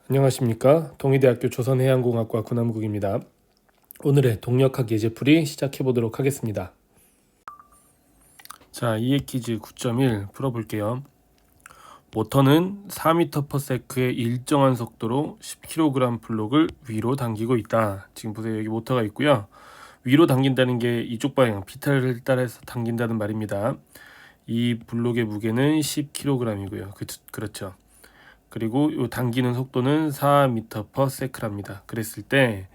안녕하십니까. 동의대학교 조선해양공학과 군함국입니다. 오늘의 동력학 예제풀이 시작해 보도록 하겠습니다. 자, 이해 퀴즈 9.1 풀어볼게요. 모터는 4m/s의 일정한 속도로 10kg 블록을 위로 당기고 있다. 지금 보세요. 여기 모터가 있고요. 위로 당긴다는 게 이쪽 방향, 비탈을 따라서 당긴다는 말입니다. 이 블록의 무게는 10kg이고요. 그렇죠. 그리고 이 당기는 속도는 4m/s랍니다. 그랬을 때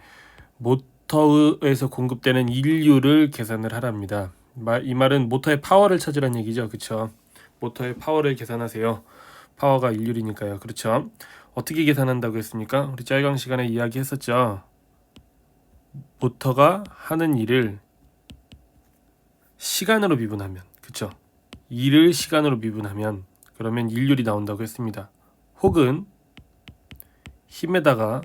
모터에서 공급되는 인류를 계산을 하랍니다. 이 말은 모터의 파워를 찾으란 얘기죠. 그렇죠? 모터의 파워를 계산하세요. 파워가 인류이니까요. 그렇죠? 어떻게 계산한다고 했습니까? 우리 짤강 시간에 이야기했었죠. 모터가 하는 일을 시간으로 미분하면, 그렇죠? 일을 시간으로 미분하면 그러면 일률이 나온다고 했습니다. 혹은 힘에다가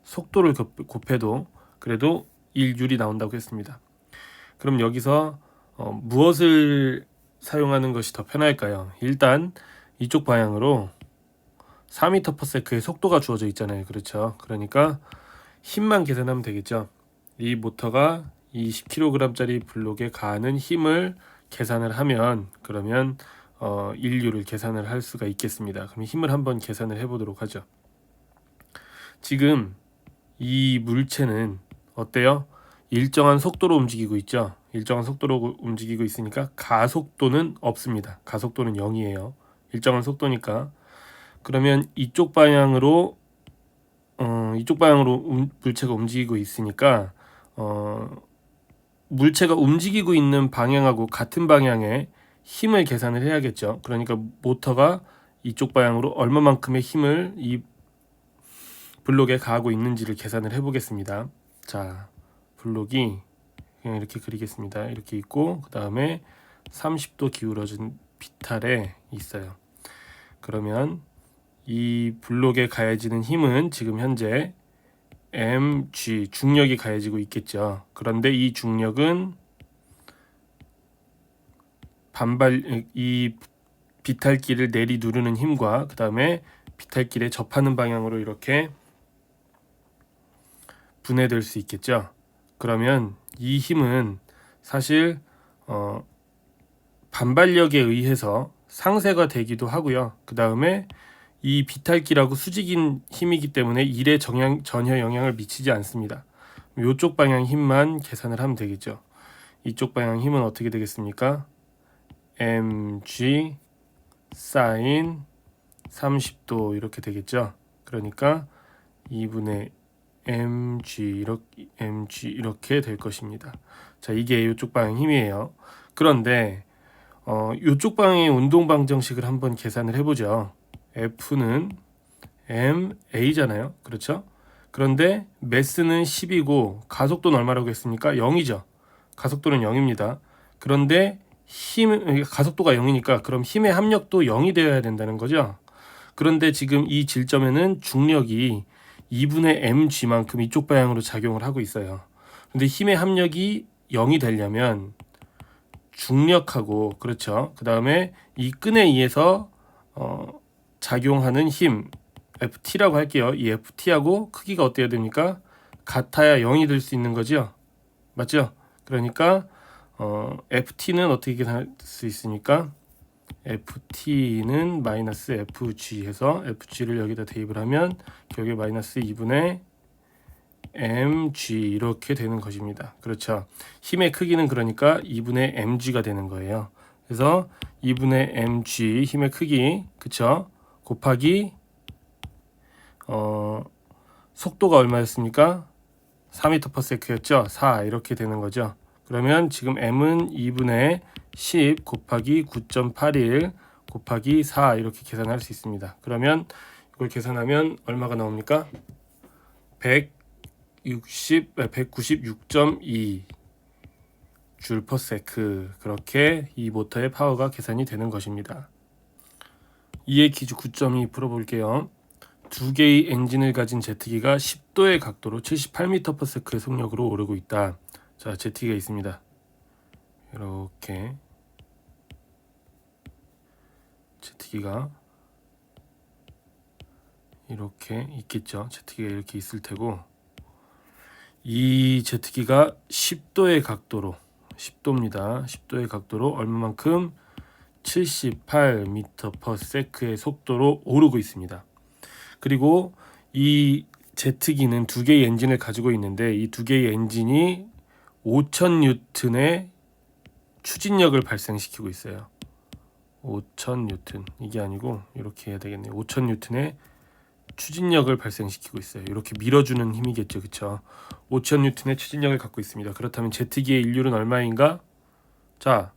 속도를 곱해도 그래도 일률이 나온다고 했습니다. 그럼 여기서 무엇을 사용하는 것이 더 편할까요? 일단 이쪽 방향으로 4m/s의 속도가 주어져 있잖아요. 그렇죠? 그러니까 힘만 계산하면 되겠죠. 이 모터가 이 10kg짜리 블록에 가하는 힘을 계산을 하면 그러면 인류를 계산을 할 수가 있겠습니다. 그럼 힘을 한번 계산을 해보도록 하죠. 지금 이 물체는 어때요? 일정한 속도로 움직이고 있죠. 일정한 속도로 움직이고 있으니까 가속도는 없습니다. 가속도는 0이에요. 일정한 속도니까. 그러면 이쪽 방향으로 물체가 움직이고 있으니까 물체가 움직이고 있는 방향하고 같은 방향의 힘을 계산을 해야겠죠. 그러니까 모터가 이쪽 방향으로 얼마만큼의 힘을 이 블록에 가하고 있는지를 계산을 해보겠습니다. 자, 블록이 그냥 이렇게 그리겠습니다. 이렇게 있고 그 다음에 30도 기울어진 비탈에 있어요. 그러면 이 블록에 가해지는 힘은 지금 현재 mg 중력이 가해지고 있겠죠. 그런데 이 중력은 이 비탈기를 내리 누르는 힘과 그 다음에 비탈기에 접하는 방향으로 이렇게 분해될 수 있겠죠. 그러면 이 힘은 사실 반발력에 의해서 상쇄가 되기도 하고요. 그 다음에 이 비탈기라고 수직인 힘이기 때문에 일에 전혀 영향을 미치지 않습니다. 이쪽 방향 힘만 계산을 하면 되겠죠. 이쪽 방향 힘은 어떻게 되겠습니까? mg sin 30도 이렇게 되겠죠. 그러니까 2분의 mg 이렇게 될 것입니다. 자, 이게 이쪽 방향 힘이에요. 그런데 이쪽 방향의 운동 방정식을 한번 계산을 해보죠. F는 ma잖아요. 그렇죠? 그런데 매스는 10이고 가속도는 얼마라고 했습니까? 0이죠. 가속도는 0입니다. 그런데 가속도가 0이니까 그럼 힘의 합력도 0이 되어야 된다는 거죠. 그런데 지금 이 질점에는 중력이 2분의 mg만큼 이쪽 방향으로 작용을 하고 있어요. 근데 힘의 합력이 0이 되려면 중력하고 그렇죠. 그 다음에 이 끈에 의해서 작용하는 힘 FT라고 할게요. 이 FT하고 크기가 어때야 됩니까? 같아야 0이 될 수 있는 거죠. 맞죠? 그러니까 FT는 어떻게 계산할 수 있습니까? FT는 마이너스 FG 해서 FG를 여기다 대입을 하면 결국에 마이너스 2분의 mg 이렇게 되는 것입니다. 그렇죠. 힘의 크기는 그러니까 2분의 mg가 되는 거예요. 그래서 2분의 mg 힘의 크기 그쵸? 곱하기 속도가 얼마였습니까? 4m/s였죠. 4 이렇게 되는 거죠. 그러면 지금 m은 2분의 10 곱하기 9.81 곱하기 4 이렇게 계산할 수 있습니다. 그러면 이걸 계산하면 얼마가 나옵니까? 196.2 줄/세크 그렇게 이 모터의 파워가 계산이 되는 것입니다. 이해 퀴즈 9.2 풀어볼게요. 두 개의 엔진을 가진 제트기가 10도의 각도로 78m/s의 속력으로 오르고 있다. 자, 제트기가 있습니다. 이렇게 제트기가 이렇게 있겠죠. Z기가 이렇게 있을 테고, 이 Z기가 10도의 각도로 10도입니다. 10도의 각도로 얼마만큼 78m/s의 속도로 오르고 있습니다. 그리고 이 제트기는 두 개의 엔진을 가지고 있는데 이 두 개의 엔진이 5000N의 추진력을 발생시키고 있어요. 5000N 이게 아니고 이렇게 해야 되겠네요. 5000N의 추진력을 발생시키고 있어요. 이렇게 밀어주는 힘이겠죠, 그렇죠? 5000N의 추진력을 갖고 있습니다. 그렇다면 제트기의 일률은 얼마인가? 자,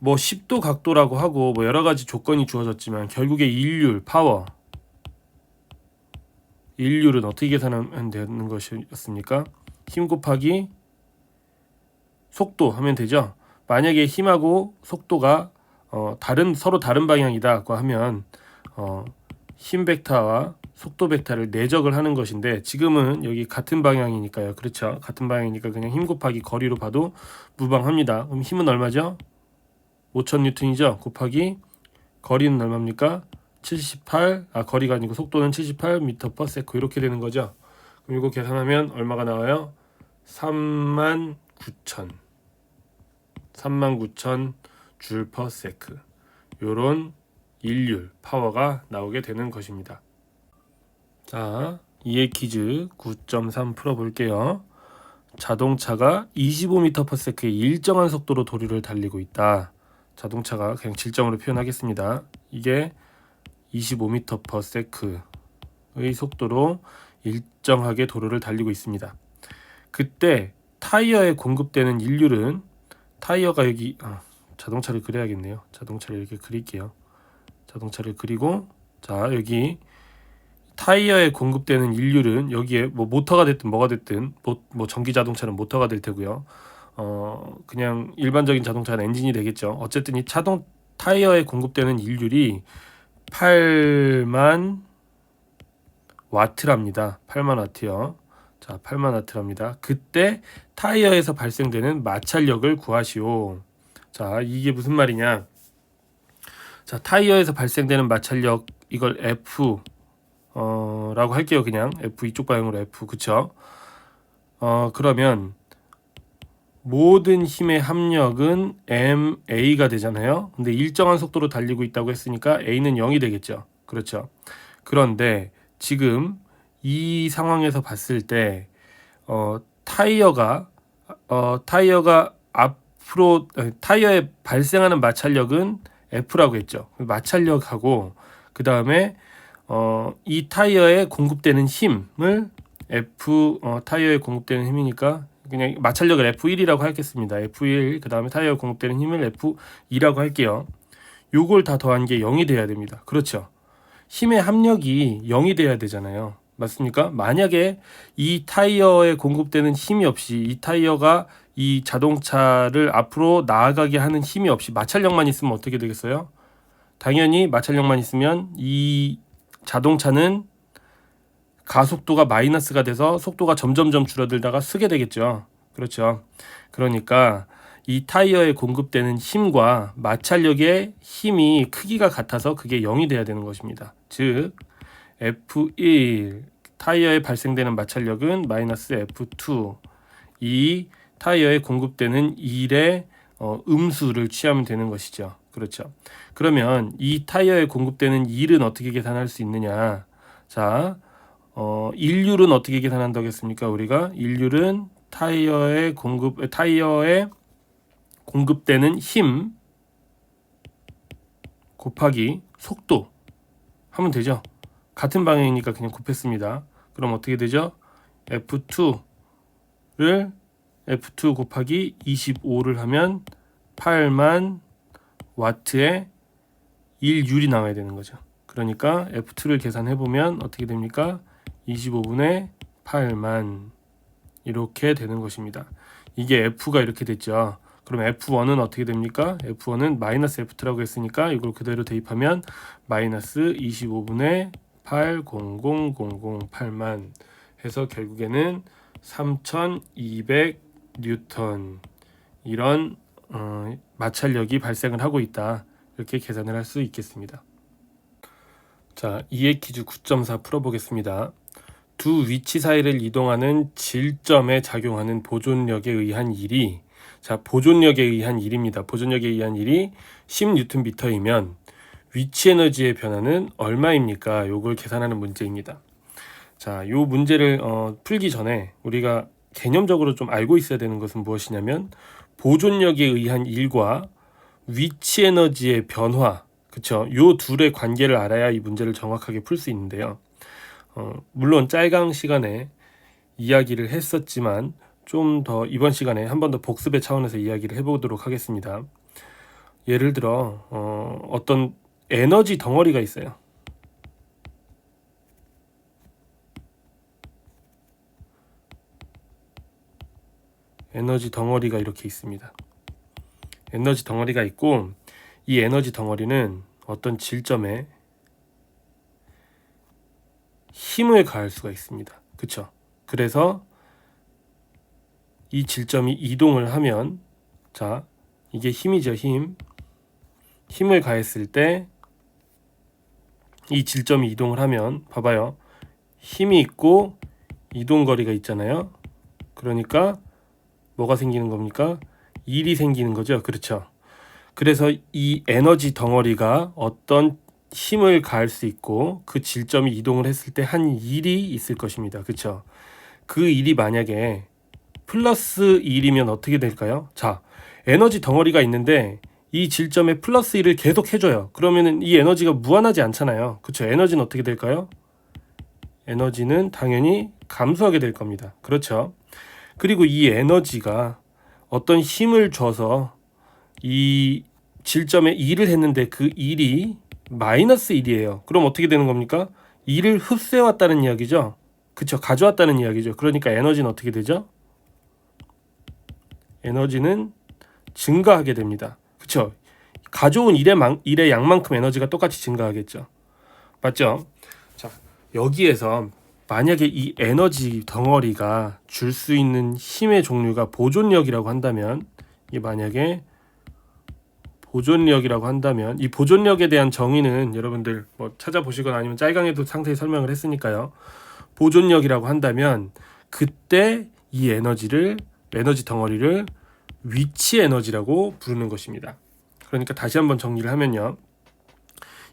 뭐 10도 각도라고 하고 뭐 여러 가지 조건이 주어졌지만 결국에 일률, 파워, 일률은 어떻게 계산하면 되는 것이었습니까? 힘 곱하기 속도 하면 되죠. 만약에 힘하고 속도가 서로 다른 방향이다고 하면 힘 벡터와 속도 벡터를 내적을 하는 것인데 지금은 여기 같은 방향이니까요. 그렇죠. 같은 방향이니까 그냥 힘 곱하기 거리로 봐도 무방합니다. 그럼 힘은 얼마죠? 5000N이죠. 곱하기 거리는 얼마입니까? 78, 거리가 아니고 속도는 78m/s 이렇게 되는 거죠. 그럼 이거 계산하면 얼마가 나와요? 39,000 J/s 요런 일률 파워가 나오게 되는 것입니다. 자, 이해 퀴즈 9.3 풀어볼게요. 자동차가 25m/s의 일정한 속도로 도로를 달리고 있다. 자동차가 그냥 질정으로 표현하겠습니다. 이게 25m/s의 속도로 일정하게 도로를 달리고 있습니다. 그때 타이어에 공급되는 인류는 타이어가 여기 자동차를 그려야겠네요. 자동차를 이렇게 그릴게요. 자동차를 그리고 자 여기 타이어에 공급되는 인류는 여기에 뭐 모터가 됐든 뭐가 됐든 뭐 전기 자동차는 모터가 될 테고요. 그냥 일반적인 자동차는 엔진이 되겠죠. 어쨌든 이 타이어에 공급되는 인율이 8만 와트랍니다. 8만 와트요. 자, 8만 와트랍니다. 그때 타이어에서 발생되는 마찰력을 구하시오. 자, 이게 무슨 말이냐? 자, 타이어에서 발생되는 마찰력 이걸 F 라고 할게요. 그냥 F 이쪽 방향으로 F 그쵸? 그러면 모든 힘의 합력은 MA가 되잖아요. 근데 일정한 속도로 달리고 있다고 했으니까 A는 0이 되겠죠. 그렇죠. 그런데 지금 이 상황에서 봤을 때 타이어가 앞으로 타이어에 발생하는 마찰력은 F라고 했죠. 마찰력하고 그 다음에 이 타이어에 공급되는 힘을 타이어에 공급되는 힘이니까 그냥 마찰력을 F1이라고 하겠습니다. F1 그 다음에 타이어에 공급되는 힘을 F2라고 할게요. 요걸 다 더한 게 0이 돼야 됩니다. 그렇죠. 힘의 합력이 0이 돼야 되잖아요. 맞습니까? 만약에 이 타이어에 공급되는 힘이 없이 이 타이어가 이 자동차를 앞으로 나아가게 하는 힘이 없이 마찰력만 있으면 어떻게 되겠어요? 당연히 마찰력만 있으면 이 자동차는 가속도가 마이너스가 돼서 속도가 점점점 줄어들다가 쓰게 되겠죠. 그렇죠. 그러니까 이 타이어에 공급되는 힘과 마찰력의 힘이 크기가 같아서 그게 0이 돼야 되는 것입니다. 즉 F1 타이어에 발생되는 마찰력은 마이너스 F2 이 타이어에 공급되는 1의 음수를 취하면 되는 것이죠. 그렇죠. 그러면 이 타이어에 공급되는 1은 어떻게 계산할 수 있느냐? 자, 일률은 어떻게 계산한다고 했습니까? 우리가 일률은 타이어에 공급되는 힘 곱하기 속도 하면 되죠. 같은 방향이니까 그냥 곱했습니다. 그럼 어떻게 되죠? F2 곱하기 25를 하면 8만 와트의 일률이 나와야 되는 거죠. 그러니까 F2를 계산해 보면 어떻게 됩니까? 25분의 8만 이렇게 되는 것입니다. 이게 F가 이렇게 됐죠. 그럼 F1은 어떻게 됩니까? F1은 마이너스 F2라고 했으니까 이걸 그대로 대입하면 마이너스 25분의 8,000,8만 해서 결국에는 3200뉴턴 이런 마찰력이 발생을 하고 있다. 이렇게 계산을 할 수 있겠습니다. 자, 이해 퀴즈 9.4 풀어보겠습니다. 두 위치 사이를 이동하는 질점에 작용하는 보존력에 의한 일이, 자, 보존력에 의한 일입니다. 보존력에 의한 일이 10Nm이면 위치 에너지의 변화는 얼마입니까? 요걸 계산하는 문제입니다. 자, 요 문제를 풀기 전에 우리가 개념적으로 좀 알고 있어야 되는 것은 무엇이냐면, 보존력에 의한 일과 위치 에너지의 변화, 그쵸? 요 둘의 관계를 알아야 이 문제를 정확하게 풀 수 있는데요. 물론 짤강 시간에 이야기를 했었지만 좀 더 이번 시간에 한 번 더 복습의 차원에서 이야기를 해보도록 하겠습니다. 예를 들어 어떤 에너지 덩어리가 있어요. 에너지 덩어리가 이렇게 있습니다. 에너지 덩어리가 있고, 이 에너지 덩어리는 어떤 질점에 힘을 가할 수가 있습니다. 그쵸? 그래서 이 질점이 이동을 하면, 자, 이게 힘이죠. 힘을 가했을 때 이 질점이 이동을 하면, 봐봐요, 힘이 있고 이동거리가 있잖아요. 그러니까 뭐가 생기는 겁니까? 일이 생기는 거죠. 그렇죠? 그래서 이 에너지 덩어리가 어떤 힘을 가할 수 있고 그 질점이 이동을 했을 때 한 일이 있을 것입니다. 그렇죠? 그 일이 만약에 플러스 1이면 어떻게 될까요? 자, 에너지 덩어리가 있는데 이 질점에 플러스 1을 계속 해줘요. 그러면 이 에너지가 무한하지 않잖아요. 그렇죠? 에너지는 어떻게 될까요? 에너지는 당연히 감소하게 될 겁니다. 그렇죠? 그리고 이 에너지가 어떤 힘을 줘서 이 질점에 2를 했는데 그 1이 마이너스 1이에요. 그럼 어떻게 되는 겁니까? 2를 흡수해왔다는 이야기죠. 그쵸? 가져왔다는 이야기죠. 그러니까 에너지는 어떻게 되죠? 에너지는 증가하게 됩니다. 그쵸? 가져온 일의 양만큼 에너지가 똑같이 증가하겠죠. 맞죠? 자, 여기에서 만약에 이 에너지 덩어리가 줄 수 있는 힘의 종류가 보존력이라고 한다면, 이게 만약에 보존력이라고 한다면, 이 보존력에 대한 정의는 여러분들 뭐 찾아보시거나 아니면 짤강에도 상세히 설명을 했으니까요. 보존력이라고 한다면 그때 이 에너지 덩어리를 위치 에너지라고 부르는 것입니다. 그러니까 다시 한번 정리를 하면요.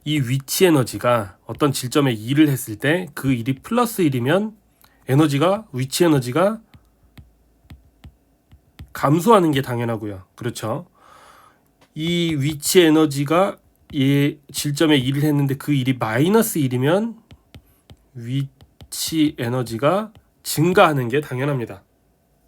이 위치 에너지가 어떤 질점에 일을 했을 때 그 일이 플러스 1이면 위치 에너지가 감소하는 게 당연하고요. 그렇죠? 이 위치 에너지가 이 질점에 일을 했는데 그 일이 마이너스 1이면 위치 에너지가 증가하는 게 당연합니다.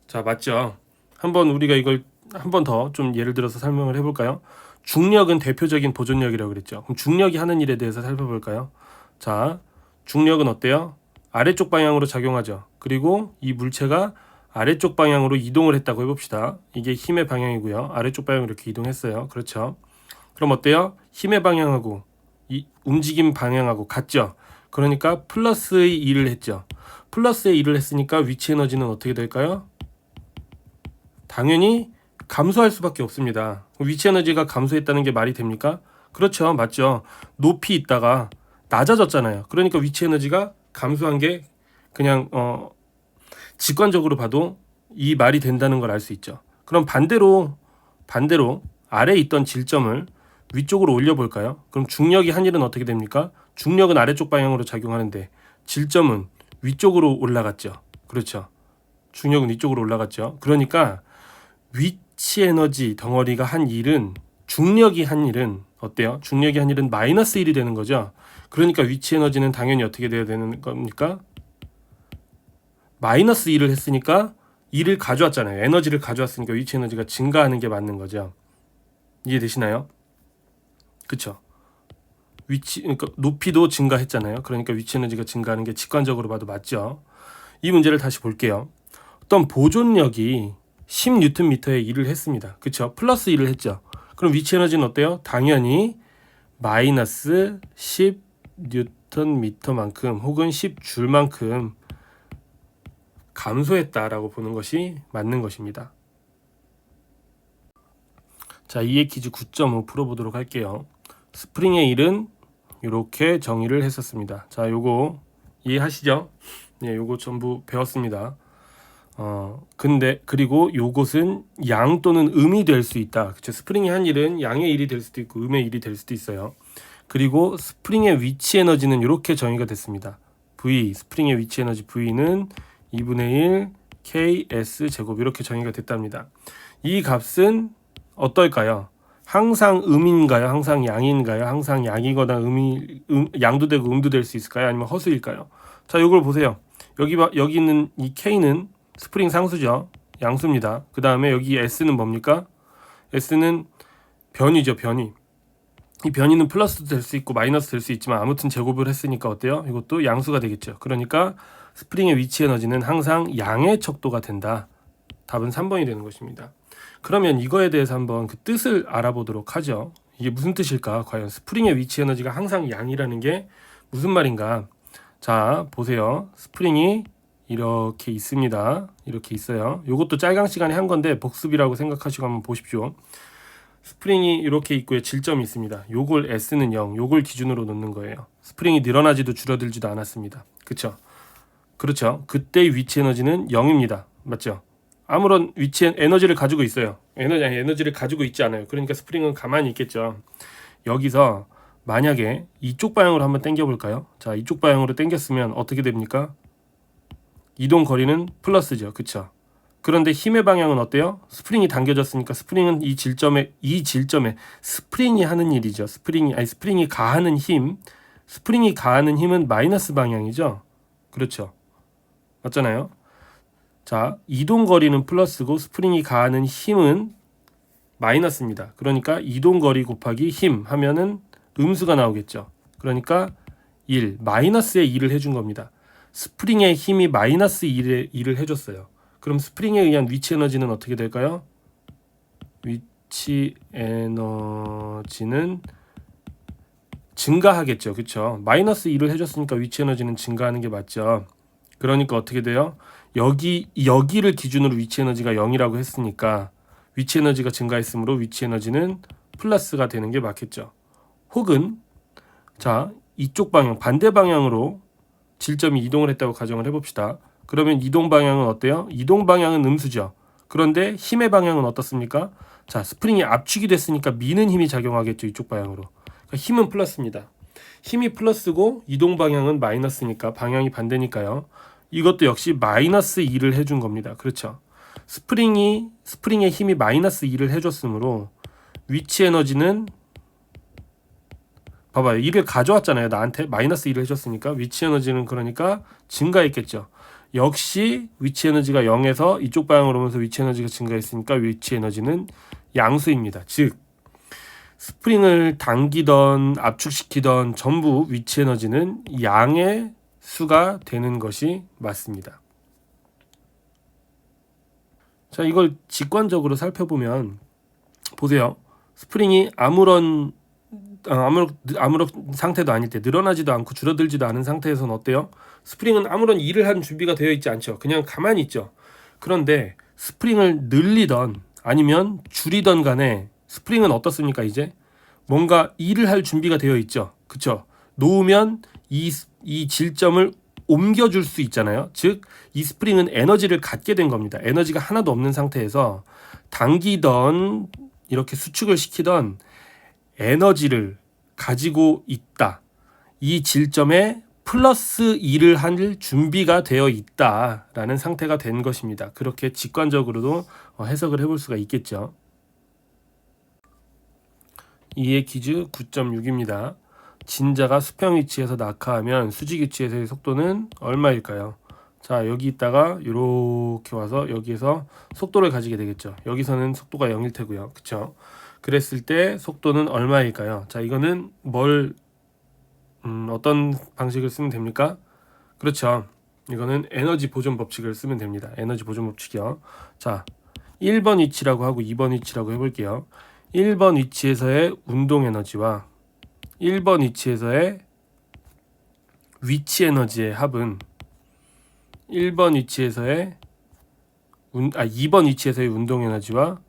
자, 맞죠? 한번 우리가 이걸 한 번 더 좀 예를 들어서 설명을 해볼까요? 중력은 대표적인 보존력이라고 그랬죠. 그럼 중력이 하는 일에 대해서 살펴볼까요? 자, 중력은 어때요? 아래쪽 방향으로 작용하죠. 그리고 이 물체가 아래쪽 방향으로 이동을 했다고 해봅시다. 이게 힘의 방향이고요. 아래쪽 방향으로 이렇게 이동했어요. 그렇죠? 그럼 어때요? 힘의 방향하고 이 움직임 방향하고 같죠? 그러니까 플러스의 2를 했죠. 플러스의 2를 했으니까 위치 에너지는 어떻게 될까요? 당연히 감소할 수밖에 없습니다. 위치 에너지가 감소했다는 게 말이 됩니까? 그렇죠. 맞죠. 높이 있다가 낮아졌잖아요. 그러니까 위치 에너지가 감소한 게 그냥 직관적으로 봐도 이 말이 된다는 걸 알 수 있죠. 그럼 반대로 아래에 있던 질점을 위쪽으로 올려볼까요? 그럼 중력이 한 일은 어떻게 됩니까? 중력은 아래쪽 방향으로 작용하는데 질점은 위쪽으로 올라갔죠. 그렇죠. 중력은 위쪽으로 올라갔죠. 그러니까 위치 에너지 덩어리가 한 일은, 중력이 한 일은 어때요? 중력이 한 일은 마이너스 1이 되는 거죠. 그러니까 위치 에너지는 당연히 어떻게 돼야 되는 겁니까? 마이너스 1을 했으니까 1을 가져왔잖아요. 에너지를 가져왔으니까 위치 에너지가 증가하는 게 맞는 거죠. 이해되시나요? 그쵸? 그러니까 높이도 증가했잖아요. 그러니까 위치 에너지가 증가하는 게 직관적으로 봐도 맞죠. 이 문제를 다시 볼게요. 어떤 보존력이 10Nm의 일을 했습니다. 그쵸? 플러스 1을 했죠. 그럼 위치 에너지는 어때요? 당연히 마이너스 10Nm만큼 혹은 10J만큼 감소했다라고 보는 것이 맞는 것입니다. 자, 이해 퀴즈 9.5 풀어보도록 할게요. 스프링의 일은 이렇게 정의를 했었습니다. 자, 요거 이해하시죠? 네, 요거 전부 배웠습니다. 근데 그리고 요것은 양 또는 음이 될 수 있다. 그쵸? 스프링이 한 일은 양의 일이 될 수도 있고 음의 일이 될 수도 있어요. 그리고 스프링의 위치 에너지는 이렇게 정의가 됐습니다. V, 스프링의 위치 에너지 V는 2분의 1 KS 제곱 이렇게 정의가 됐답니다. 이 값은 어떨까요? 항상 음인가요? 항상 양인가요? 항상 양이거나 양도 되고 음도 될 수 있을까요? 아니면 허수일까요? 자, 이걸 보세요. 여기 있는 이 K는 스프링 상수죠. 양수입니다. 그 다음에 여기 S는 뭡니까? S는 변이죠. 변이. 이 변이는 플러스도 될 수 있고 마이너스 될 수 있지만 아무튼 제곱을 했으니까 어때요? 이것도 양수가 되겠죠. 그러니까 스프링의 위치 에너지는 항상 양의 척도가 된다. 답은 3번이 되는 것입니다. 그러면 이거에 대해서 한번 그 뜻을 알아보도록 하죠. 이게 무슨 뜻일까? 과연 스프링의 위치 에너지가 항상 양이라는 게 무슨 말인가? 자, 보세요. 스프링이 이렇게 있습니다. 이렇게 있어요. 이것도 짤강 시간에 한 건데 복습이라고 생각하시고 한번 보십시오. 스프링이 이렇게 있고요. 질점이 있습니다. 요걸 S는 0, 요걸 기준으로 놓는 거예요. 스프링이 늘어나지도 줄어들지도 않았습니다. 그쵸? 그렇죠. 그때 위치 에너지는 0입니다. 맞죠? 아무런 위치 에너지를 가지고 있어요. 에너지를 가지고 있지 않아요. 그러니까 스프링은 가만히 있겠죠. 여기서 만약에 이쪽 방향으로 한번 당겨 볼까요? 자, 이쪽 방향으로 당겼으면 어떻게 됩니까? 이동 거리는 플러스죠. 그쵸? 그런데 힘의 방향은 어때요? 스프링이 당겨졌으니까 스프링은 이 질점에 스프링이 하는 일이죠. 스프링이 가하는 힘은 마이너스 방향이죠. 그렇죠? 맞잖아요. 자, 이동 거리는 플러스고 스프링이 가하는 힘은 마이너스입니다. 그러니까 이동 거리 곱하기 힘 하면은 음수가 나오겠죠. 그러니까 1, 마이너스의 2를 해준 겁니다. 스프링의 힘이 마이너스 2를 해줬어요. 그럼 스프링에 의한 위치 에너지는 어떻게 될까요? 위치 에너지는 증가하겠죠. 그쵸? 마이너스 2를 해줬으니까 위치 에너지는 증가하는 게 맞죠. 그러니까 어떻게 돼요? 여기를 기준으로 위치 에너지가 0이라고 했으니까 위치 에너지가 증가했으므로 위치 에너지는 플러스가 되는 게 맞겠죠. 혹은 자, 이쪽 방향 반대 방향으로 질점이 이동을 했다고 가정을 해봅시다. 그러면 이동 방향은 어때요? 이동 방향은 음수죠. 그런데 힘의 방향은 어떻습니까? 자, 스프링이 압축이 됐으니까 미는 힘이 작용하겠죠. 이쪽 방향으로. 그러니까 힘은 플러스입니다. 힘이 플러스고 이동 방향은 마이너스니까 방향이 반대니까요. 이것도 역시 마이너스 2를 해준 겁니다. 그렇죠? 스프링의 힘이 마이너스 2를 해줬으므로 위치 에너지는 봐봐요. 2를 가져왔잖아요. 나한테 마이너스 2를 해줬으니까 위치 에너지는 그러니까 증가했겠죠. 역시 위치 에너지가 0에서 이쪽 방향으로 오면서 위치 에너지가 증가했으니까 위치 에너지는 양수입니다. 즉 스프링을 당기던 압축시키던 전부 위치 에너지는 양의 수가 되는 것이 맞습니다. 자, 이걸 직관적으로 살펴보면 보세요. 스프링이 아무런 상태도 아닐 때 늘어나지도 않고 줄어들지도 않은 상태에서는 어때요? 스프링은 아무런 일을 한 준비가 되어 있지 않죠. 그냥 가만히 있죠. 그런데 스프링을 늘리던 아니면 줄이던 간에 스프링은 어떻습니까? 이제 뭔가 일을 할 준비가 되어 있죠. 그쵸? 놓으면 이 질점을 옮겨줄 수 있잖아요. 즉 이 스프링은 에너지를 갖게 된 겁니다. 에너지가 하나도 없는 상태에서 당기던 이렇게 수축을 시키던 에너지를 가지고 있다. 이 질점에 플러스 2를 할 준비가 되어 있다라는 상태가 된 것입니다. 그렇게 직관적으로도 해석을 해볼 수가 있겠죠. 이해 퀴즈 9.6입니다. 진자가 수평 위치에서 낙하하면 수직 위치에서의 속도는 얼마일까요? 자, 여기 있다가 이렇게 와서 여기에서 속도를 가지게 되겠죠. 여기서는 속도가 0일 테고요. 그쵸? 그랬을 때 속도는 얼마일까요? 자, 이거는 어떤 방식을 쓰면 됩니까? 그렇죠. 이거는 에너지 보존 법칙을 쓰면 됩니다. 에너지 보존 법칙이요. 자, 1번 위치라고 하고 2번 위치라고 해볼게요. 1번 위치에서의 운동 에너지와 1번 위치에서의 위치 에너지의 합은 2번 위치에서의 운동 에너지와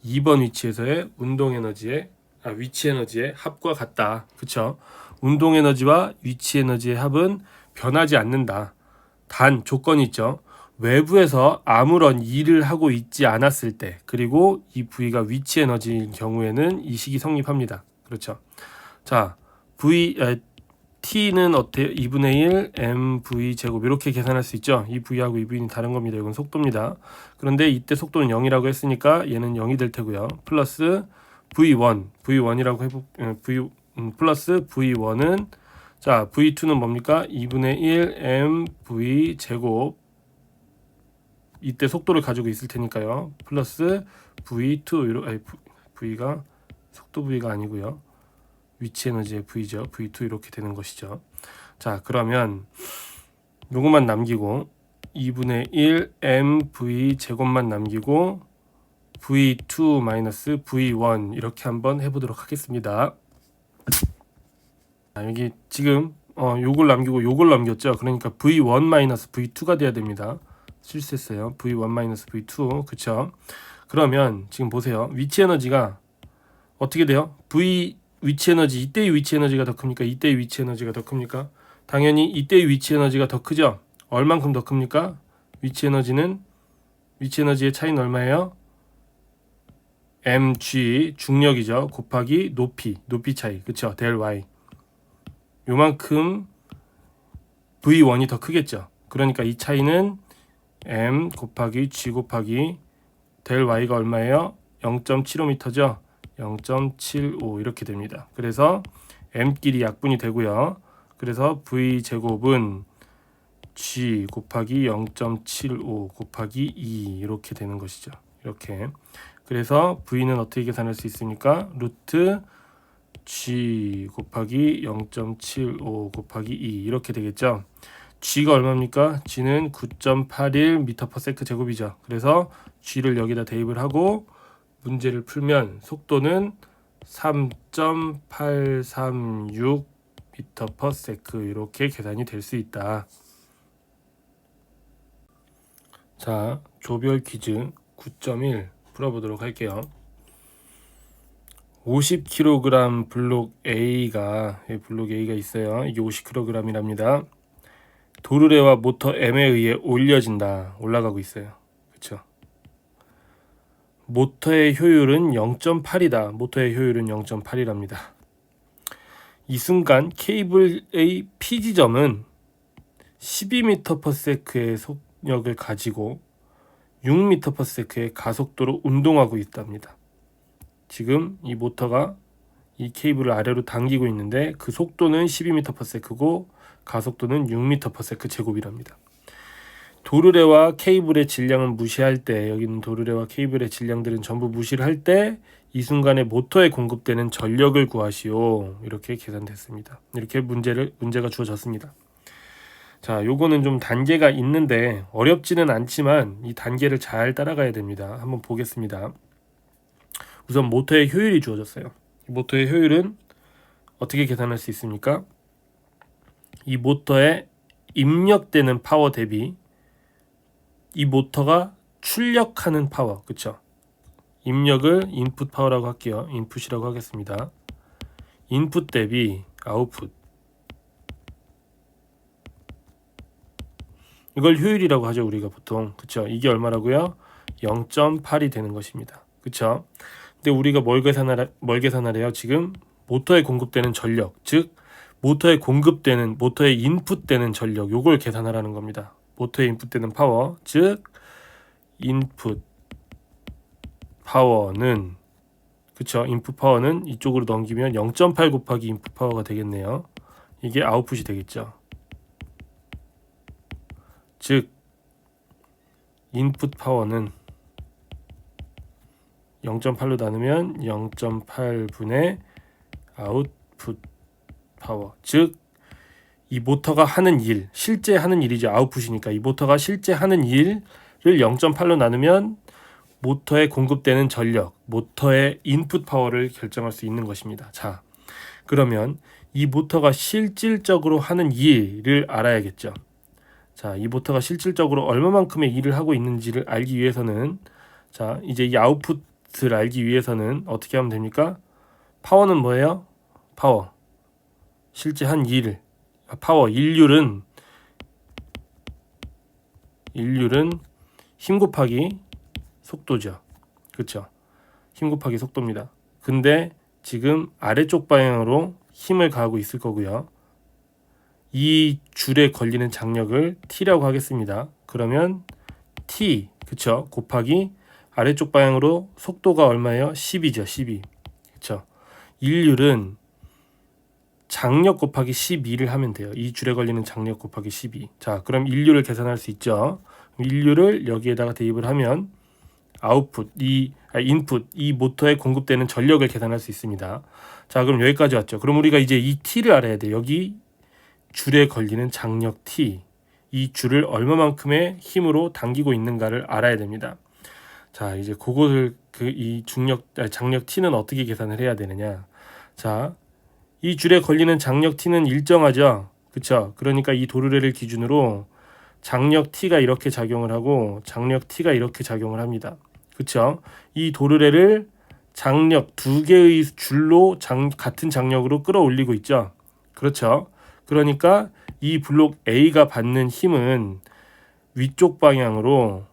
2번 위치에서의 운동 에너지의 위치 에너지의 합과 같다. 그쵸? 운동 에너지와 위치 에너지의 합은 변하지 않는다. 단 조건이 있죠. 외부에서 아무런 일을 하고 있지 않았을 때, 그리고 이 V가 위치 에너지인 경우에는 이 식이 성립합니다. 그렇죠. 자, T는 어때요? 2분의 1 mv 제곱 이렇게 계산할 수 있죠. 이 V하고 이 V는 다른 겁니다. 이건 속도입니다. 그런데 이때 속도는 0이라고 했으니까 얘는 0이 될 테고요. 플러스 V1이라고 플러스 V1은 자, V2는 뭡니까? 2분의 1 mv 제곱 이때 속도를 가지고 있을 테니까요. 플러스 V2 V가 속도 V가 아니고요. 위치 에너지의 V죠. V2 이렇게 되는 것이죠. 자, 그러면 요것만 남기고 2분의 1 mv 제곱만 남기고 V2 마이너스 V1 이렇게 한번 해보도록 하겠습니다. 자, 여기 지금 요걸 남기고 요걸 남겼죠. 그러니까 V1 마이너스 V2가 돼야 됩니다. 실수했어요. V1 마이너스 V2 그쵸? 그러면 지금 보세요. 위치 에너지가 어떻게 돼요? 위치 에너지 이때의 위치 에너지가 더 큽니까? 이때의 위치 에너지가 더 큽니까? 당연히 이때의 위치 에너지가 더 크죠. 얼만큼 더 큽니까? 위치 에너지의 차이는 얼마예요? mg 중력이죠. 곱하기 높이 차이. 그쵸? 델 y. 요만큼 v1이 더 크겠죠. 그러니까 이 차이는 m 곱하기 g 곱하기 델 y가 얼마예요? 0.75m죠. 0.75 이렇게 됩니다. 그래서 m끼리 약분이 되고요. 그래서 v제곱은 g 곱하기 0.75 곱하기 2 이렇게 되는 것이죠. 이렇게. 그래서 v는 어떻게 계산할 수 있습니까? 루트 g 곱하기 0.75 곱하기 2 이렇게 되겠죠. g가 얼마입니까? g는 9.81m/s 제곱이죠. 그래서 g를 여기다 대입을 하고 문제를 풀면 속도는 3.836m/s 이렇게 계산이 될 수 있다. 자, 조별 퀴즈 9.1 풀어보도록 할게요. 50kg 블록 A가 있어요. 이게 50kg이랍니다. 도르래와 모터 M에 의해 올라가고 있어요. 그렇죠? 모터의 효율은 0.8이다. 모터의 효율은 0.8이랍니다. 이 순간 케이블의 P지점은 12m/s의 속력을 가지고 6m/s의 가속도로 운동하고 있답니다. 지금 이 모터가 이 케이블을 아래로 당기고 있는데 그 속도는 12m/s고 가속도는 6m/s 제곱이랍니다. 도르래와 케이블의 질량을 무시할 때, 여기 있는 도르래와 케이블의 질량들은 전부 무시를 할 때 이 순간에 모터에 공급되는 전력을 구하시오. 이렇게 계산됐습니다. 이렇게 문제가 주어졌습니다. 자, 요거는 좀 단계가 있는데 어렵지는 않지만 이 단계를 잘 따라가야 됩니다. 한번 보겠습니다. 우선 모터의 효율이 주어졌어요. 모터의 효율은 어떻게 계산할 수 있습니까? 이 모터에 입력되는 파워 대비 이 모터가 출력하는 파워, 그쵸? 입력을 인풋 파워라고 할게요. 인풋이라고 하겠습니다. 인풋 대비 아웃풋. 이걸 효율이라고 하죠, 우리가 보통. 그쵸? 이게 얼마라고요? 0.8이 되는 것입니다. 그쵸? 근데 우리가 뭘 계산하래요? 지금 모터에 공급되는 전력, 즉 모터에 인풋되는 전력, 요걸 계산하라는 겁니다. 모터에 인풋되는 파워, 즉 인풋 파워는 그쵸? 인풋 파워는 이쪽으로 넘기면 0.8 곱하기 인풋 파워가 되겠네요. 이게 아웃풋이 되겠죠. 즉 인풋 파워는 0.8로 나누면 0.8분의 아웃풋 파워. 즉 이 모터가 하는 일, 실제 하는 일이죠. 아웃풋이니까 이 모터가 실제 하는 일을 0.8로 나누면 모터에 공급되는 전력, 모터의 인풋 파워를 결정할 수 있는 것입니다. 자, 그러면 이 모터가 실질적으로 하는 일을 알아야겠죠. 자, 이 모터가 실질적으로 얼마만큼의 일을 하고 있는지를 알기 위해서는, 자, 이제 이 아웃풋을 알기 위해서는 어떻게 하면 됩니까? 파워는 뭐예요? 파워. 실제 한 일, 파워, 일률은 힘 곱하기 속도죠. 그렇죠? 힘 곱하기 속도입니다. 근데 지금 아래쪽 방향으로 힘을 가하고 있을 거고요. 이 줄에 걸리는 장력을 T라고 하겠습니다. 그러면 T, 그쵸? 곱하기 아래쪽 방향으로 속도가 얼마예요? 10이죠. 12. 그쵸? 일률은 장력 곱하기 12를 하면 돼요. 이 줄에 걸리는 장력 곱하기 12. 자, 그럼 일률을 계산할 수 있죠. 일률을 여기에다가 대입을 하면 인풋, 이 모터에 공급되는 전력을 계산할 수 있습니다. 자, 그럼 여기까지 왔죠. 그럼 우리가 이제 이 T를 알아야 돼. 여기 줄에 걸리는 장력 T, 이 줄을 얼마만큼의 힘으로 당기고 있는가를 알아야 됩니다. 자, 이제 그것을 이 장력 T는 어떻게 계산을 해야 되느냐? 자, 이 줄에 걸리는 장력 T는 일정하죠. 그쵸? 그러니까 이 도르래를 기준으로 장력 T가 이렇게 작용을 하고 장력 T가 이렇게 작용을 합니다. 그쵸? 이 도르래를 장력 두 개의 줄로 같은 장력으로 끌어올리고 있죠. 그렇죠? 그러니까 이 블록 A가 받는 힘은 위쪽 방향으로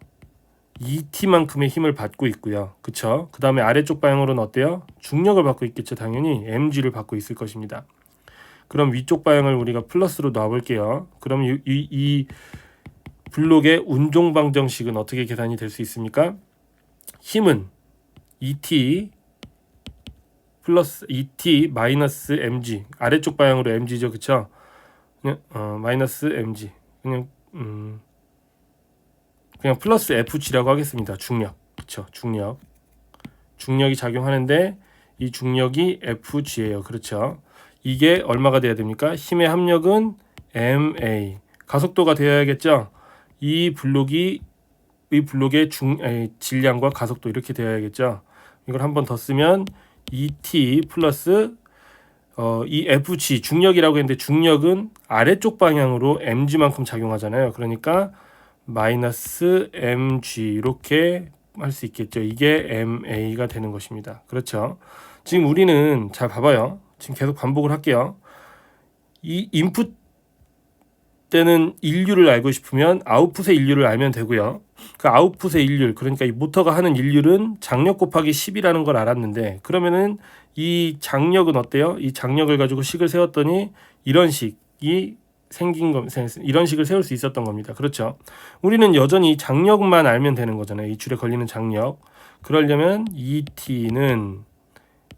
2T만큼의 힘을 받고 있고요. 그쵸? 그 다음에 아래쪽 방향으로는 어때요? 중력을 받고 있겠죠. 당연히 mg를 받고 있을 것입니다. 그럼 위쪽 방향을 우리가 플러스로 놔볼게요. 그럼 이 블록의 운종방정식은 어떻게 계산이 될 수 있습니까? 힘은 2T 플러스 2T 마이너스 mg, 아래쪽 방향으로 mg죠. 그쵸? 그냥 마이너스 mg, 그냥 플러스 fg라고 하겠습니다. 중력. 그쵸? 중력이 작용하는데 이 중력이 fg예요. 그렇죠? 이게 얼마가 돼야 됩니까? 힘의 합력은 ma. 가속도가 되어야겠죠? 이 블록의 질량과 가속도 이렇게 되어야겠죠? 이걸 한 번 더 쓰면 2t 플러스 이 fg, 중력이라고 했는데 중력은 아래쪽 방향으로 mg만큼 작용하잖아요. 그러니까 마이너스 mg 이렇게 할 수 있겠죠. 이게 ma가 되는 것입니다. 그렇죠? 지금 우리는 잘 봐봐요. 지금 계속 반복을 할게요. 이 인풋 때는 인류를 알고 싶으면 아웃풋의 인류를 알면 되고요. 그 아웃풋의 인류, 그러니까 이 모터가 하는 인류는 장력 곱하기 10이라는 걸 알았는데, 그러면은 이 장력은 어때요? 이 장력을 가지고 식을 세웠더니 이런 식이 이런 식을 세울 수 있었던 겁니다. 그렇죠? 우리는 여전히 장력만 알면 되는 거잖아요. 이 줄에 걸리는 장력. 그러려면 ET는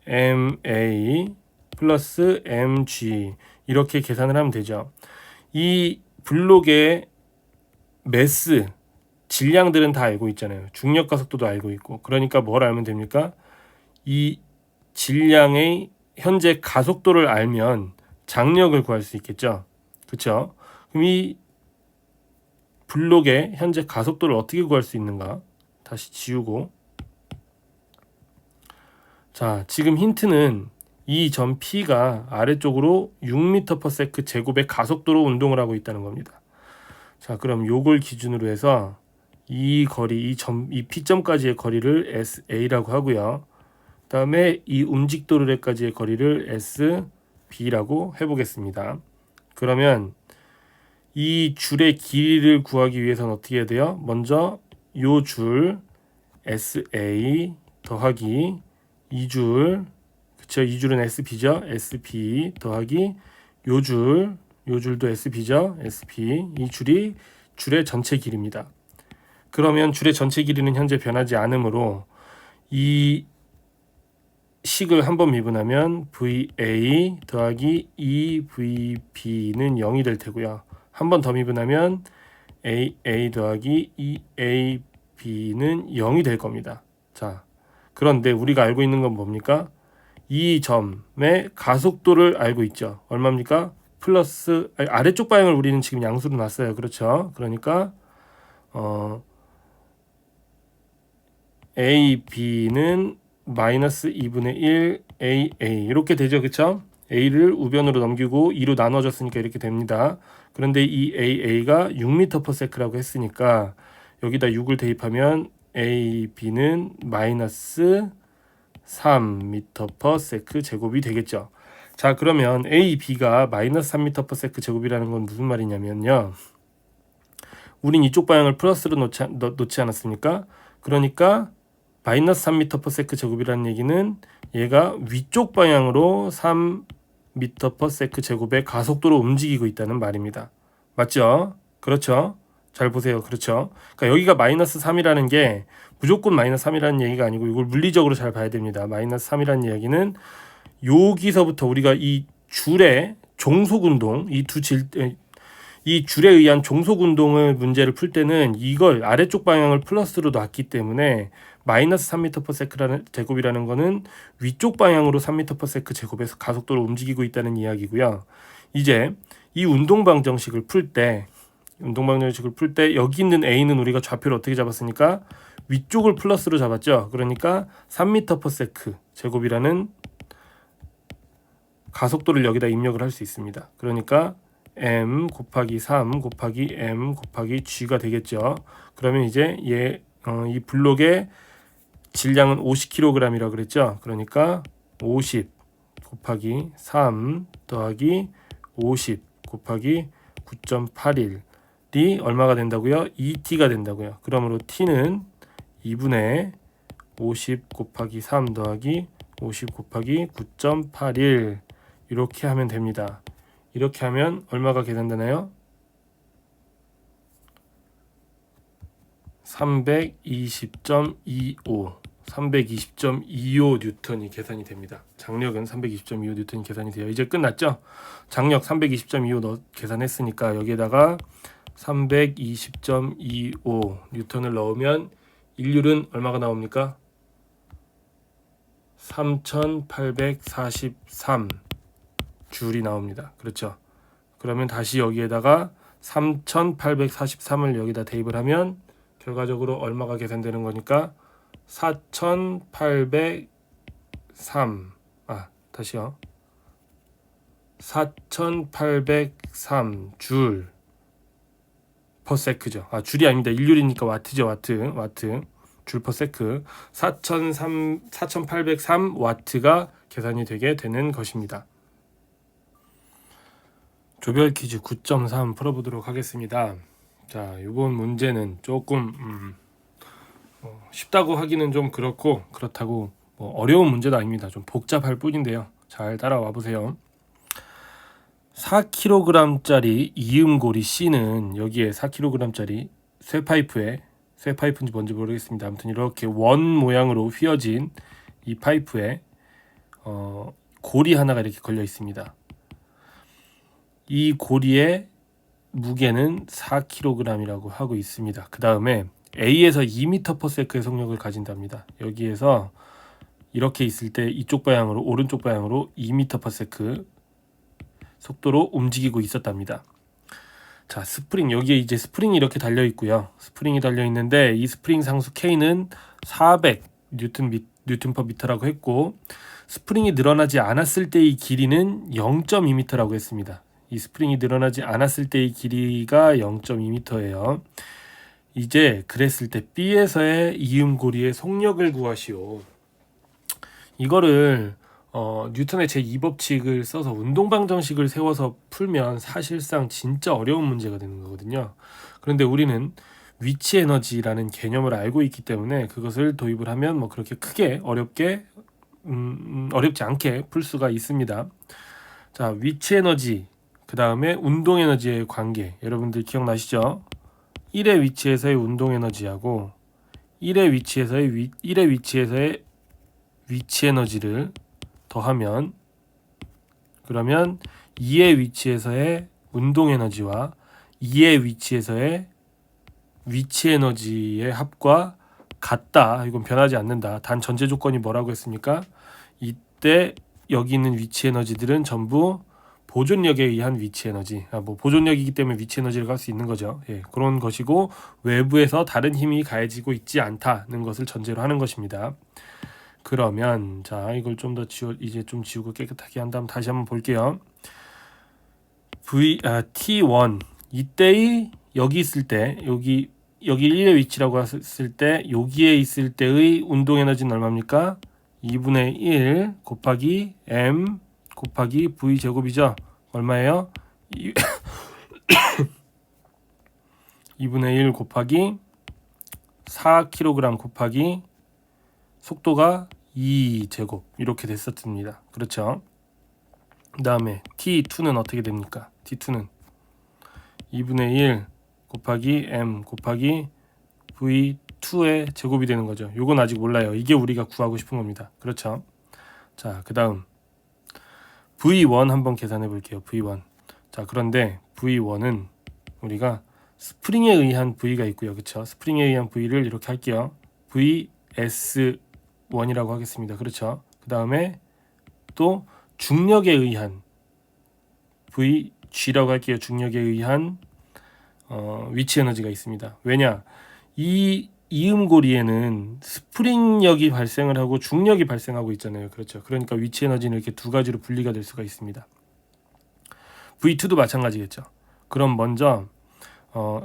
MA 플러스 MG 이렇게 계산을 하면 되죠. 이 블록의 매스, 질량들은 다 알고 있잖아요. 중력 가속도도 알고 있고. 그러니까 뭘 알면 됩니까? 이 질량의 현재 가속도를 알면 장력을 구할 수 있겠죠. 그렇죠? 그럼 이 블록의 현재 가속도를 어떻게 구할 수 있는가? 다시 지우고. 자, 지금 힌트는 이 점 P가 아래쪽으로 6m/s 제곱의 가속도로 운동을 하고 있다는 겁니다. 자, 그럼 요걸 기준으로 해서 이 거리, 이 P점까지의 거리를 SA라고 하고요. 그 다음에 이 움직도르래까지의 거리를 SB라고 해보겠습니다. 그러면 이 줄의 길이를 구하기 위해서는 어떻게 해야 돼요? 먼저 요 줄 SA 더하기 이 줄, 그쵸? 이 줄은 SB죠? SB 더하기 요 줄도 SB죠? SB. 이 줄이 줄의 전체 길이입니다. 그러면 줄의 전체 길이는 현재 변하지 않으므로 이 식을 한번 미분하면 VA 더하기 EVB는 0이 될 테고요. 한 번 더 미분하면 AA 더하기 EAB는 0이 될 겁니다. 자, 그런데 우리가 알고 있는 건 뭡니까? 이 점의 가속도를 알고 있죠. 얼마입니까? 플러스 아래쪽 방향을 우리는 지금 양수로 놨어요. 그렇죠? 그러니까 AB는 마이너스 2분의 1 AA 이렇게 되죠. 그쵸? A를 우변으로 넘기고 2로 나눠줬으니까 이렇게 됩니다. 그런데 이 AA가 6m/s라고 했으니까 여기다 6을 대입하면 AB는 마이너스 3m/s 제곱이 되겠죠. 자, 그러면 A, B가 마이너스 3m/s 제곱이라는 건 무슨 말이냐면요. 우린 이쪽 방향을 플러스로 놓지 않았습니까? 그러니까 마이너스 3m/s 제곱이라는 얘기는 얘가 위쪽 방향으로 3m/s 제곱의 가속도로 움직이고 있다는 말입니다. 맞죠? 그렇죠? 잘 보세요. 그렇죠? 그러니까 여기가 마이너스 3이라는 게 무조건 마이너스 3이라는 얘기가 아니고 이걸 물리적으로 잘 봐야 됩니다. 마이너스 3이라는 얘기는 여기서부터 우리가 이 줄의 종속운동, 이 줄에 의한 종속운동을 문제를 풀 때는 이걸 아래쪽 방향을 플러스로 놨기 때문에 마이너스 3m/s 제곱이라는 거는 위쪽 방향으로 3m/s 제곱에서 가속도로 움직이고 있다는 이야기고요. 이제 이 운동방정식을 풀 때 여기 있는 A는 우리가 좌표를 어떻게 잡았으니까 위쪽을 플러스로 잡았죠. 그러니까 3m/s 제곱이라는 가속도를 여기다 입력을 할 수 있습니다. 그러니까 m 곱하기 3 곱하기 m 곱하기 g가 되겠죠. 그러면 이제 이 블록의 질량은 50kg이라고 그랬죠. 그러니까 50 곱하기 3 더하기 50 곱하기 9.81이 얼마가 된다고요? 2t가 된다고요. 그러므로 t는 2분의 50 곱하기 3 더하기 50 곱하기 9.81 이렇게 하면 됩니다. 이렇게 하면 얼마가 계산되나요? 320.25 뉴턴이 계산이 됩니다. 장력은 320.25 뉴턴이 계산이 돼요. 이제 끝났죠? 장력 320.25 계산했으니까 여기에다가 320.25 뉴턴을 넣으면 일률은 얼마가 나옵니까? 3843 줄이 나옵니다. 그렇죠? 그러면 다시 여기에다가 3843을 여기다 대입을 하면 결과적으로 얼마가 계산되는 거니까 4803 4803 줄 퍼세크죠. 줄이 아닙니다. 일률이니까 와트죠. 와트 줄 퍼세크 4803 와트가 계산이 되게 되는 것입니다. 조별 퀴즈 9.3 풀어보도록 하겠습니다. 자, 이번 문제는 조금 쉽다고 하기는 좀 그렇다고 어려운 문제도 아닙니다. 좀 복잡할 뿐인데요. 잘 따라와 보세요. 4kg짜리 이음고리 C는 여기에 4kg짜리 쇠파이프인지 뭔지 모르겠습니다. 아무튼 이렇게 원 모양으로 휘어진 이 파이프에 고리 하나가 이렇게 걸려 있습니다. 이 고리의 무게는 4kg이라고 하고 있습니다. 그 다음에 A에서 2m/s의 속력을 가진답니다. 여기에서 이렇게 있을 때 이쪽 방향으로 오른쪽 방향으로 2m/s 속도로 움직이고 있었답니다. 자, 스프링 여기에 이제 스프링이 이렇게 달려 있고요. 스프링이 달려 있는데 이 스프링 상수 K는 400 뉴턴/미터라고 했고 스프링이 늘어나지 않았을 때의 길이는 0.2m라고 했습니다. 이 스프링이 늘어나지 않았을 때의 길이가 0.2m예요. 이제 그랬을 때 B에서의 이음고리의 속력을 구하시오. 이거를 뉴턴의 제2법칙을 써서 운동방정식을 세워서 풀면 사실상 진짜 어려운 문제가 되는 거거든요. 그런데 우리는 위치 에너지라는 개념을 알고 있기 때문에 그것을 도입을 하면 그렇게 크게 어렵지 않게 풀 수가 있습니다. 자, 위치 에너지 그 다음에 운동 에너지의 관계 여러분들 기억나시죠? 1의 위치에서의 운동 에너지하고 1의 위치에서의 위치 에너지를 더하면 그러면 2의 위치에서의 운동 에너지와 2의 위치에서의 위치 에너지의 합과 같다. 이건 변하지 않는다. 단 전제 조건이 뭐라고 했습니까? 이때 여기 있는 위치 에너지들은 전부 보존력에 의한 위치 에너지. 보존력이기 때문에 위치 에너지를 갈 수 있는 거죠. 그런 것이고 외부에서 다른 힘이 가해지고 있지 않다는 것을 전제로 하는 것입니다. 그러면 자, 이걸 좀 더 지우고 깨끗하게 한 다음 다시 한번 볼게요. T1 이때의 여기 있을 때 여기 1의 위치라고 했을 때 여기에 있을 때의 운동 에너지는 얼마입니까? 2분의 1 곱하기 m 곱하기 V 제곱이죠. 얼마예요? 2분의 1 곱하기 4kg 곱하기 속도가 2제곱 이렇게 됐었습니다. 그렇죠? 그 다음에 T2는 어떻게 됩니까? T2는 2분의 1 곱하기 M 곱하기 V2의 제곱이 되는 거죠. 요건 아직 몰라요. 이게 우리가 구하고 싶은 겁니다. 그렇죠? 자, 그 다음 V1 한번 계산해 볼게요. V1. 자, 그런데 V1은 우리가 스프링에 의한 V가 있고요. 그렇죠? 스프링에 의한 V를 이렇게 할게요. VS1이라고 하겠습니다. 그렇죠? 그 다음에 또 중력에 의한 VG라고 할게요. 중력에 의한 위치 에너지가 있습니다. 왜냐? 이 이음고리에는 스프링력이 발생을 하고 중력이 발생하고 있잖아요. 그렇죠? 그러니까 위치 에너지는 이렇게 두 가지로 분리가 될 수가 있습니다. V2도 마찬가지겠죠. 그럼 먼저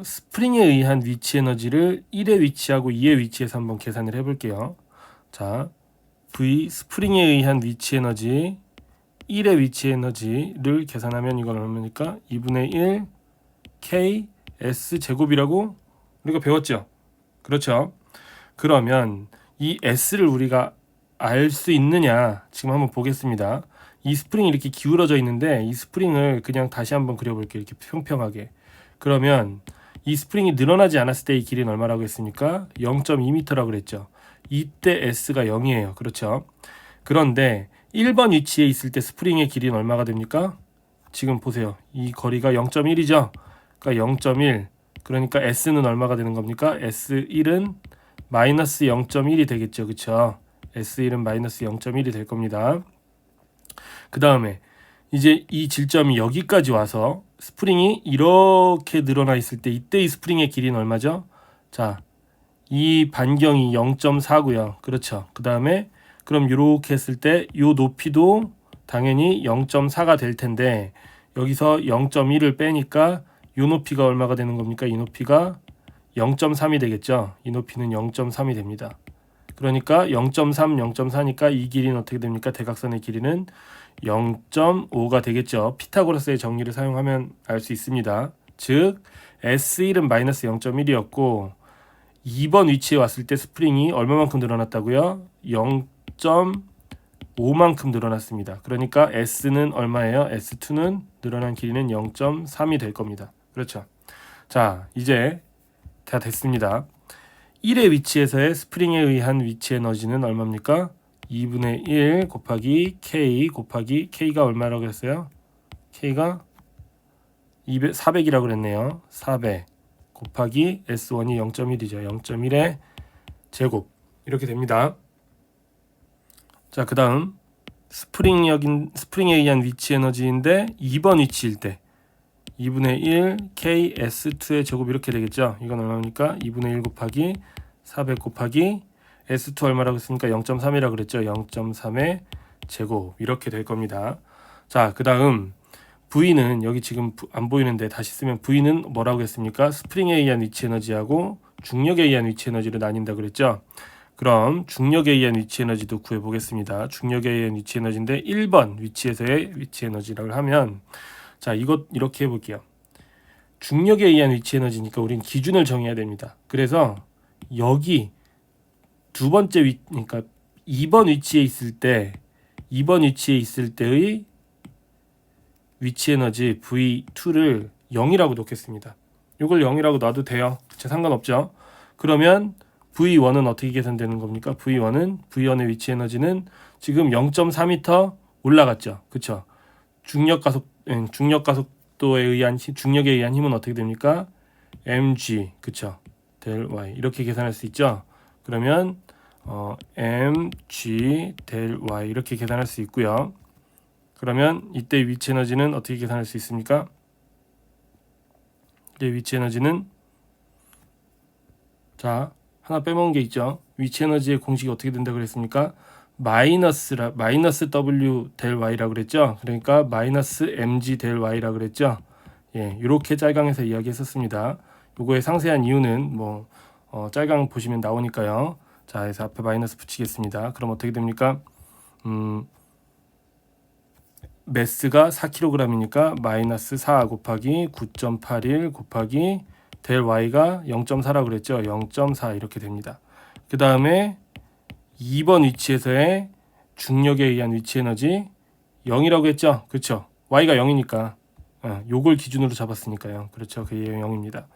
스프링에 의한 위치 에너지를 1의 위치하고 2의 위치에서 한번 계산을 해볼게요. 자, V 스프링에 의한 위치 에너지 1의 위치 에너지를 계산하면 이건 얼마니까? 2분의 1 K S 제곱이라고 우리가 배웠죠. 그렇죠. 그러면 이 S를 우리가 알 수 있느냐 지금 한번 보겠습니다. 이 스프링이 이렇게 기울어져 있는데 이 스프링을 그냥 다시 한번 그려볼게요. 이렇게 평평하게. 그러면 이 스프링이 늘어나지 않았을 때 이 길이는 얼마라고 했습니까? 0.2m라고 그랬죠. 이때 S가 0이에요. 그렇죠. 그런데 1번 위치에 있을 때 스프링의 길이는 얼마가 됩니까? 지금 보세요. 이 거리가 0.1이죠. 그러니까 0.1. 그러니까 S는 얼마가 되는 겁니까? S1은 마이너스 0.1이 되겠죠. 그렇죠? S1은 마이너스 0.1이 될 겁니다. 그 다음에 이제 이 질점이 여기까지 와서 스프링이 이렇게 늘어나 있을 때 이때 이 스프링의 길이는 얼마죠? 자, 이 반경이 0.4고요. 그렇죠. 그 다음에 그럼 이렇게 했을 때 이 높이도 당연히 0.4가 될 텐데 여기서 0.1을 빼니까 이 높이가 얼마가 되는 겁니까? 이 높이가 0.3이 되겠죠. 이 높이는 0.3이 됩니다. 그러니까 0.3, 0.4니까 이 길이는 어떻게 됩니까? 대각선의 길이는 0.5가 되겠죠. 피타고라스의 정리를 사용하면 알 수 있습니다. 즉 S1은 마이너스 0.1이었고 2번 위치에 왔을 때 스프링이 얼마만큼 늘어났다고요? 0.5만큼 늘어났습니다. 그러니까 S는 얼마예요? S2는 늘어난 길이는 0.3이 될 겁니다. 그렇죠. 자, 이제 다 됐습니다. 1의 위치에서의 스프링에 의한 위치 에너지는 얼마입니까? 2분의 1 곱하기 K 곱하기 K가 얼마라고 했어요? K가 400이라고 그랬네요. 400 곱하기 S1이 0.1이죠. 0.1의 제곱 이렇게 됩니다. 자, 그 다음 스프링에 의한 위치 에너지인데 2번 위치일 때 2분의 1 KS2의 제곱 이렇게 되겠죠. 이건 얼마입니까? 2분의 1 곱하기 400 곱하기 S2 얼마라고 했습니까? 0.3이라고 그랬죠. 0.3의 제곱 이렇게 될 겁니다. 자, 그 다음 V는 여기 지금 안 보이는데 다시 쓰면 V는 뭐라고 했습니까? 스프링에 의한 위치 에너지하고 중력에 의한 위치 에너지로 나뉜다 그랬죠. 그럼 중력에 의한 위치 에너지도 구해보겠습니다. 중력에 의한 위치 에너지인데 1번 위치에서의 위치 에너지라고 하면 자, 이것 이렇게 해볼게요. 중력에 의한 위치 에너지니까 우리는 기준을 정해야 됩니다. 그래서 여기 두 번째 그러니까 2번 위치에 있을 때의 위치 에너지 V2를 0이라고 놓겠습니다. 이걸 0이라고 놔도 돼요. 상관없죠. 그러면 V1은 어떻게 계산되는 겁니까? V1의 위치 에너지는 지금 0.4m 올라갔죠. 그렇죠? 중력 가속도에 의한 중력에 의한 힘은 어떻게 됩니까? mg 그쵸? 델 y 이렇게 계산할 수 있죠. 그러면 mg 델 y 이렇게 계산할 수 있고요. 그러면 이때 위치 에너지는 어떻게 계산할 수 있습니까? 이때 위치 에너지는 자 하나 빼먹은 게 있죠. 위치 에너지의 공식이 어떻게 된다고 그랬습니까? 마이너스 w 델 y라고 그랬죠. 그러니까 마이너스 mg 델 y라고 그랬죠. 예, 이렇게 짤강에서 이야기했었습니다. 요거의 상세한 이유는 짤강 보시면 나오니까요. 자, 그래서 앞에 마이너스 붙이겠습니다. 그럼 어떻게 됩니까? 매스가 4kg이니까 마이너스 4 곱하기 9.81 곱하기 델 y가 0.4라고 그랬죠. 0.4 이렇게 됩니다. 그 다음에 2번 위치에서의 중력에 의한 위치 에너지 0이라고 했죠. 그렇죠. y가 0이니까 요걸 기준으로 잡았으니까요. 그렇죠. 그게 0입니다.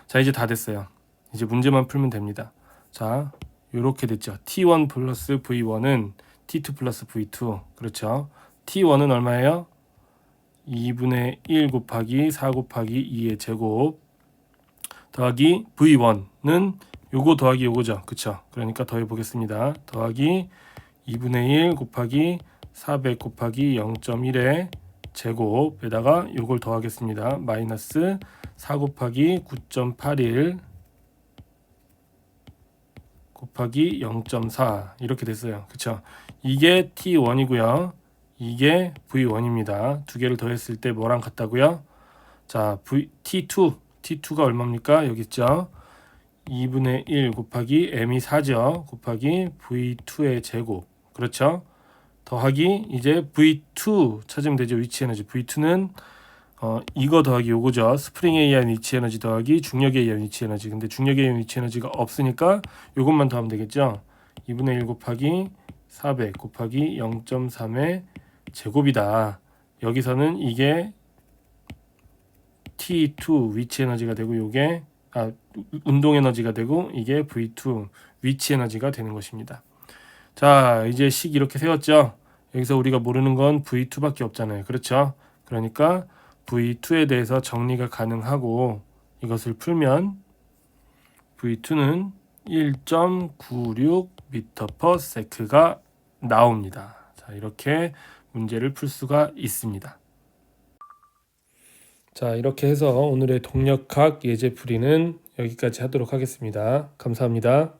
자, 이제 다 됐어요. 이제 문제만 풀면 됩니다. 자, 요렇게 됐죠. T1 플러스 V1은 T2 플러스 V2. 그렇죠. T1은 얼마예요? 2분의 1 곱하기 4 곱하기 2의 제곱 더하기 V1는 요거 더하기 요거죠. 그쵸? 그러니까 더해 보겠습니다. 더하기 2분의 1 곱하기 400 곱하기 0.1의 제곱에다가 요걸 더하겠습니다. 마이너스 4 곱하기 9.81 곱하기 0.4 이렇게 됐어요. 그쵸? 이게 T1이고요. 이게 V1입니다. 두 개를 더했을 때 뭐랑 같다고요? 자, T2가 얼마입니까? 여기 있죠. 2분의 1 곱하기 m이 4죠. 곱하기 V2의 제곱. 그렇죠? 더하기 이제 V2 찾으면 되죠. 위치 에너지. V2는 이거 더하기 요거죠. 스프링에 의한 위치 에너지 더하기 중력에 의한 위치 에너지. 근데 중력에 의한 위치 에너지가 없으니까 요것만 더하면 되겠죠. 2분의 1 곱하기 400 곱하기 0.3의 제곱이다. 여기서는 이게 T2 위치 에너지가 되고 요게 운동 에너지가 되고 이게 V2 위치 에너지가 되는 것입니다. 자, 이제 식 이렇게 세웠죠. 여기서 우리가 모르는 건 V2밖에 없잖아요. 그렇죠? 그러니까 V2에 대해서 정리가 가능하고 이것을 풀면 V2는 1.96 m/s가 나옵니다. 자, 이렇게 문제를 풀 수가 있습니다. 자, 이렇게 해서 오늘의 동력학 예제풀이는 여기까지 하도록 하겠습니다. 감사합니다.